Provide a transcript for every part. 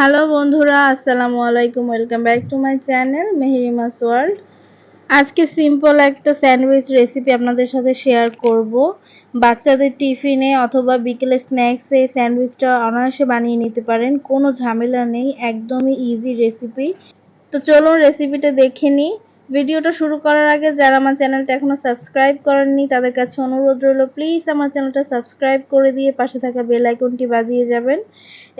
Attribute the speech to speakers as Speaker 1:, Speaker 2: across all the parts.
Speaker 1: Hello বন্ধুরা, আসসালামু আলাইকুম। Welcome back to my channel Meherima's world. আজকে সিম্পল একটা স্যান্ডউইচ রেসিপি আপনাদের সাথে শেয়ার করব। বাচ্চাদের টিফিনে অথবা বিকেলে স্ন্যাক্সে স্যান্ডউইচটা অনায়াসে বানিয়ে নিতে পারেন, কোনো ঝামেলা নেই, একদমই ইজি রেসিপি। তো চলুন রেসিপিটা দেখে নিই। ভিডিওটা শুরু করার আগে যারা আমার চ্যানেলটা এখনো সাবস্ক্রাইব করেননি তাদের কাছে অনুরোধ রইল, প্লিজ আমার চ্যানেলটা সাবস্ক্রাইব করে দিয়ে পাশে থাকা বেল আইকনটি বাজিয়ে যাবেন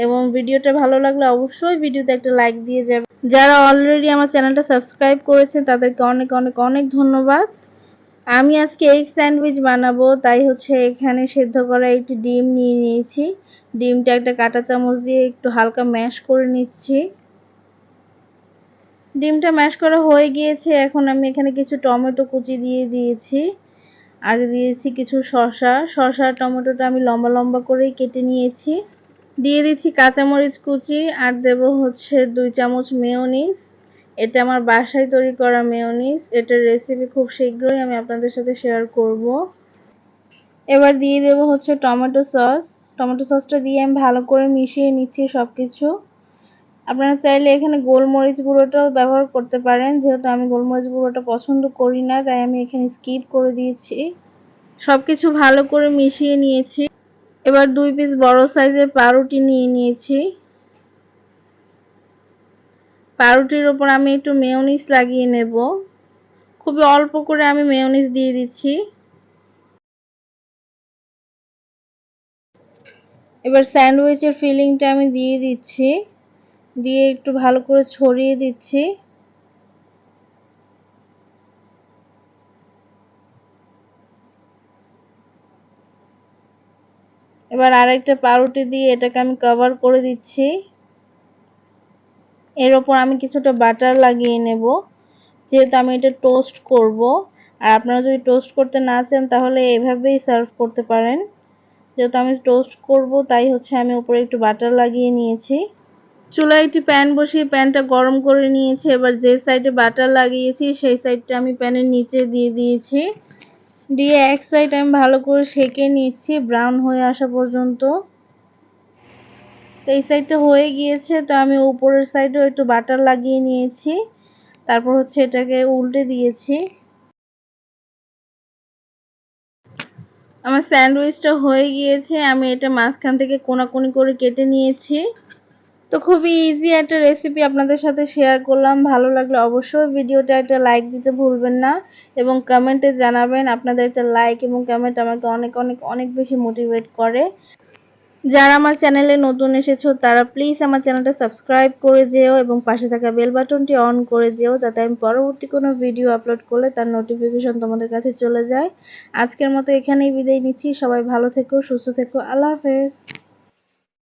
Speaker 1: এবং ভিডিওটা ভালো লাগলে অবশ্যই ভিডিওতে একটা লাইক দিয়ে যাবেন। যারা অলরেডি আমার চ্যানেলটা সাবস্ক্রাইব করেছেন তাদেরকে অনেক অনেক অনেক ধন্যবাদ। আমি আজকে এগ স্যান্ডউইচ বানাবো, তাই এখানে সেদ্ধ করা একটি ডিম নিয়ে নিয়েছি। ডিমটা একটা কাঁটা চামচ দিয়ে একটু হালকা ম্যাশ করে নিচ্ছি। ডিমটা ম্যাশ করা হয়ে গিয়েছে। এখন আমি এখানে কিছু টমেটো কুচি দিয়ে দিয়েছি, আর দিয়েছি কিছু শসা টমেটোটা আমি লম্বা লম্বা করেই কেটে নিয়েছি। দিয়ে দিচ্ছি কাঁচামরিচ কুচি, আর দেব 2 চামচ মেয়োনিজ। এটা আমার বাসায় তৈরি করা মেয়োনিজ। এটার রেসিপি খুব শীঘ্রই আমি আপনাদের সাথে শেয়ার করব। এবার দিয়ে দেব টমেটো সস। টমেটো সসটা দিয়ে আমি ভালো করে মিশিয়ে নিচ্ছি সবকিছু। আপনারা চাইলে এখানে গোলমরিচ গুঁড়োটাও ব্যবহার করতে পারেন, যেহেতু আমি গোলমরিচ গুঁড়োটা পছন্দ করি না তাই আমি এখানে স্কিপ করে দিয়েছি। সবকিছু ভালো করে মিশিয়ে নিয়েছি। এবার 2 পিস বড় সাইজের পাউরুটি নিয়ে নিয়েছি। পাউরুটির ওপর আমি একটু মেয়োনিজ লাগিয়ে নেব। খুবই অল্প করে আমি মেয়োনিজ দিয়ে দিচ্ছি। এবার স্যান্ডউইচের ফিলিংটা আমি দিয়ে দিচ্ছি, দিয়ে একটু ভালো করে ছড়িয়ে দিচ্ছি। এবার আরেকটা পাউরুটি দিয়ে এটাকে আমি কভার করে দিচ্ছি। এর ওপর আমি কিছুটা বাটার লাগিয়ে নেব, যেহেতু আমি এটা টোস্ট করব। আর আপনারা যদি টোস্ট করতে না চান তাহলে এভাবেই সার্ভ করতে পারেন। যেহেতু আমি টোস্ট করব তাই আমি উপরে একটু বাটার লাগিয়ে নিয়েছি। চুলায় একটি প্যান বসিয়ে প্যানটা গরম করে নিয়েছি। এবার যে সাইডে বাটার লাগিয়েছি সেই সাইডটা আমি প্যানের নিচে দিয়ে দিয়েছি। দিয়ে এক সাইড আমি ভালো করে সেঁকে নিচ্ছি ব্রাউন হয়ে আসা পর্যন্ত। এই সাইডটা হয়ে গিয়েছে, তো আমি উপরের সাইডেও একটু বাটার লাগিয়ে নিয়েছি। তারপর এটাকে উল্টে দিয়েছি। আমার স্যান্ডউইচটা হয়ে গিয়েছে। আমি এটা মাঝখান থেকে কোনাকুনি করে কেটে নিয়েছি। তো খুবই ইজি একটা রেসিপি আপনাদের সাথে শেয়ার করলাম। ভালো লাগলে অবশ্যই ভিডিওটা একটা লাইক দিতে ভুলবেন না এবং কমেন্টে জানাবেন। আপনাদের একটা লাইক এবং কমেন্ট আমাকে অনেক অনেক অনেক বেশি মোটিভেট করে। যারা আমার চ্যানেলে নতুন এসেছো তারা প্লিজ আমার চ্যানেলটা সাবস্ক্রাইব করে যেও এবং পাশে থাকা বেল বাটনটি অন করে যেও, যাতে আমি পরবর্তী কোনো ভিডিও আপলোড করলে তার নোটিফিকেশন তোমাদের কাছে চলে যায়। আজকের মতো এখানেই বিদায় নিচ্ছি। সবাই ভালো থেকো, সুস্থ থেকো। আল্লাহ হাফেজ।